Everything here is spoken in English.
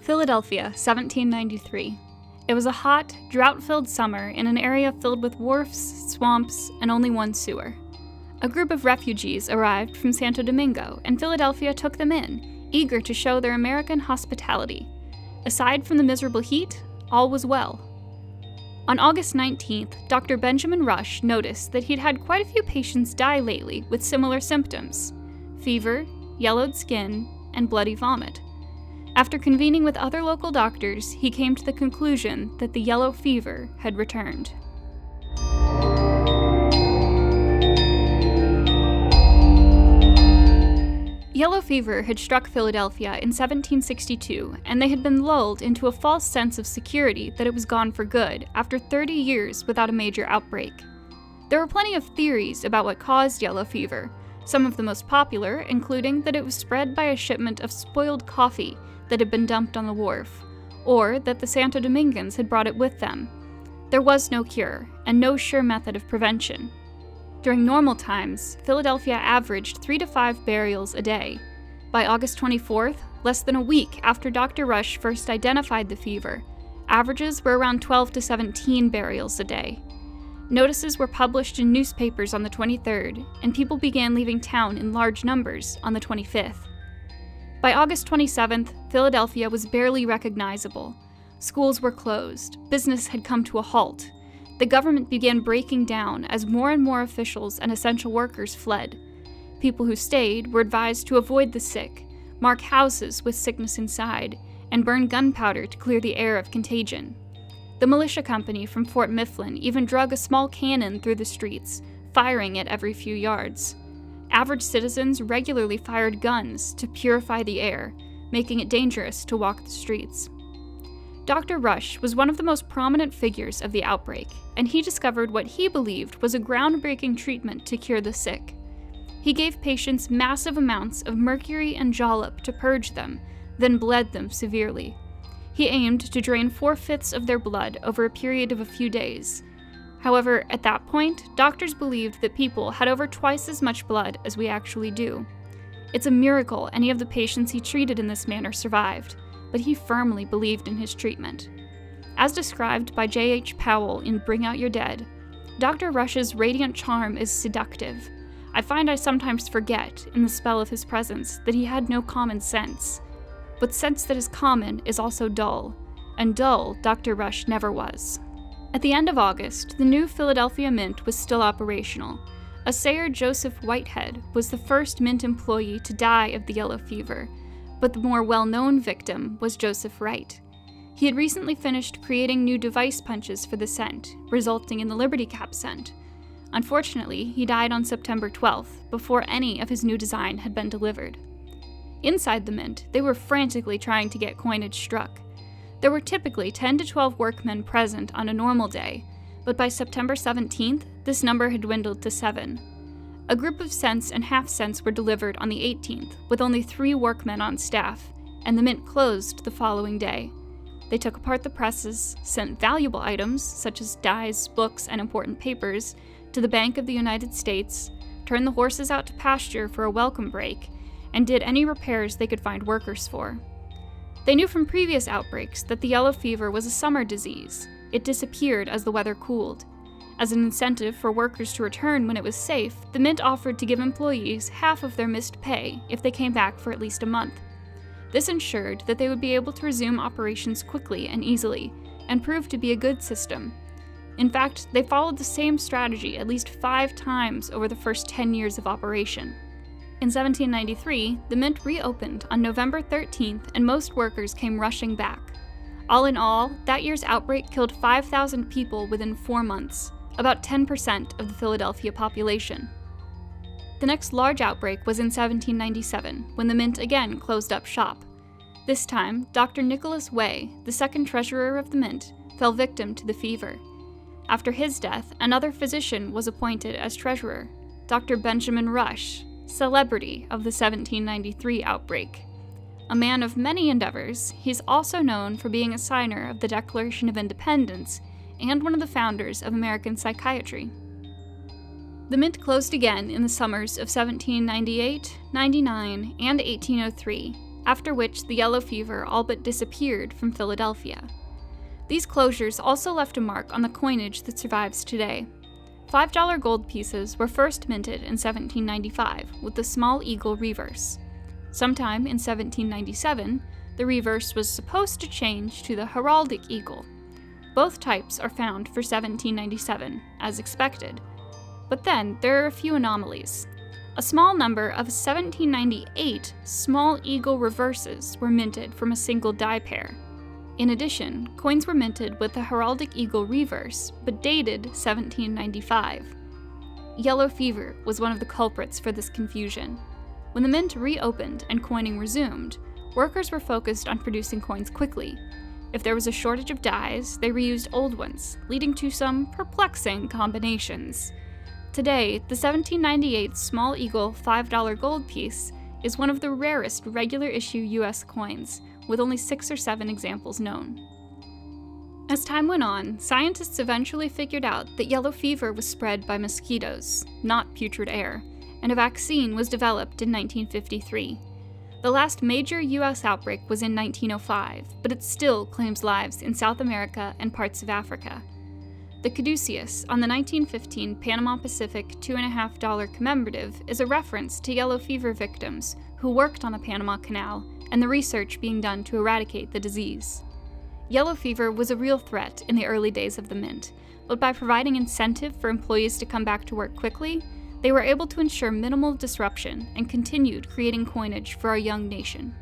Philadelphia, 1793. It was a hot, drought-filled summer in an area filled with wharfs, swamps, and only one sewer. A group of refugees arrived from Santo Domingo, and Philadelphia took them in, eager to show their American hospitality. Aside from the miserable heat, all was well. On August 19th, Dr. Benjamin Rush noticed that he'd had quite a few patients die lately with similar symptoms: fever, yellowed skin, and bloody vomit. After convening with other local doctors, he came to the conclusion that the yellow fever had returned. Yellow fever had struck Philadelphia in 1762, and they had been lulled into a false sense of security that it was gone for good after 30 years without a major outbreak. There were plenty of theories about what caused yellow fever, some of the most popular including that it was spread by a shipment of spoiled coffee that had been dumped on the wharf, or that the Santo Domingans had brought it with them. There was no cure, and no sure method of prevention. During normal times, Philadelphia averaged 3 to 5 burials a day. By August 24th, less than a week after Dr. Rush first identified the fever, averages were around 12 to 17 burials a day. Notices were published in newspapers on the 23rd, and people began leaving town in large numbers on the 25th. By August 27th, Philadelphia was barely recognizable. Schools were closed, business had come to a halt. The government began breaking down as more and more officials and essential workers fled. People who stayed were advised to avoid the sick, mark houses with sickness inside, and burn gunpowder to clear the air of contagion. The militia company from Fort Mifflin even drug a small cannon through the streets, firing it every few yards. Average citizens regularly fired guns to purify the air, making it dangerous to walk the streets. Dr. Rush was one of the most prominent figures of the outbreak, and he discovered what he believed was a groundbreaking treatment to cure the sick. He gave patients massive amounts of mercury and jalap to purge them, then bled them severely. He aimed to drain 4/5 of their blood over a period of a few days. However, at that point, doctors believed that people had over twice as much blood as we actually do. It's a miracle any of the patients he treated in this manner survived, but he firmly believed in his treatment. As described by J.H. Powell in Bring Out Your Dead, Dr. Rush's radiant charm is seductive. I find I sometimes forget, in the spell of his presence, that he had no common sense. But sense that is common is also dull, and dull Dr. Rush never was. At the end of August, the new Philadelphia Mint was still operational. Assayer Joseph Whitehead was the first Mint employee to die of the yellow fever, but the more well-known victim was Joseph Wright. He had recently finished creating new device punches for the scent, resulting in the Liberty Cap scent. Unfortunately, he died on September 12th, before any of his new design had been delivered. Inside the Mint, they were frantically trying to get coinage struck. There were typically 10 to 12 workmen present on a normal day, but by September 17th, this number had dwindled to 7. A group of cents and half cents were delivered on the 18th, with only 3 workmen on staff, and the Mint closed the following day. They took apart the presses, sent valuable items, such as dies, books, and important papers, to the Bank of the United States, turned the horses out to pasture for a welcome break, and did any repairs they could find workers for. They knew from previous outbreaks that the yellow fever was a summer disease. It disappeared as the weather cooled. As an incentive for workers to return when it was safe, the Mint offered to give employees half of their missed pay if they came back for at least a month. This ensured that they would be able to resume operations quickly and easily, and proved to be a good system. In fact, they followed the same strategy at least 5 times over the first 10 years of operation. In 1793, the Mint reopened on November 13th, and most workers came rushing back. All in all, that year's outbreak killed 5,000 people within 4 months, about 10% of the Philadelphia population. The next large outbreak was in 1797, when the Mint again closed up shop. This time, Dr. Nicholas Way, the second treasurer of the Mint, fell victim to the fever. After his death, another physician was appointed as treasurer, Dr. Benjamin Rush, celebrity of the 1793 outbreak. A man of many endeavors, he's also known for being a signer of the Declaration of Independence and one of the founders of American psychiatry. The Mint closed again in the summers of 1798, 99, and 1803, after which the yellow fever all but disappeared from Philadelphia. These closures also left a mark on the coinage that survives today. $5 gold pieces were first minted in 1795 with the small eagle reverse. Sometime in 1797, the reverse was supposed to change to the heraldic eagle. Both types are found for 1797, as expected. But then there are a few anomalies. A small number of 1798 small eagle reverses were minted from a single die pair. In addition, coins were minted with the heraldic eagle reverse, but dated 1795. Yellow fever was one of the culprits for this confusion. When the mint reopened and coining resumed, workers were focused on producing coins quickly. If there was a shortage of dies, they reused old ones, leading to some perplexing combinations. Today, the 1798 Small Eagle $5 gold piece is one of the rarest regular issue US coins, with only 6 or 7 examples known. As time went on, scientists eventually figured out that yellow fever was spread by mosquitoes, not putrid air, and a vaccine was developed in 1953. The last major US outbreak was in 1905, but it still claims lives in South America and parts of Africa. The caduceus on the 1915 Panama Pacific $2.50 commemorative is a reference to yellow fever victims who worked on the Panama Canal and the research being done to eradicate the disease. Yellow fever was a real threat in the early days of the mint, but by providing incentive for employees to come back to work quickly, they were able to ensure minimal disruption and continued creating coinage for our young nation.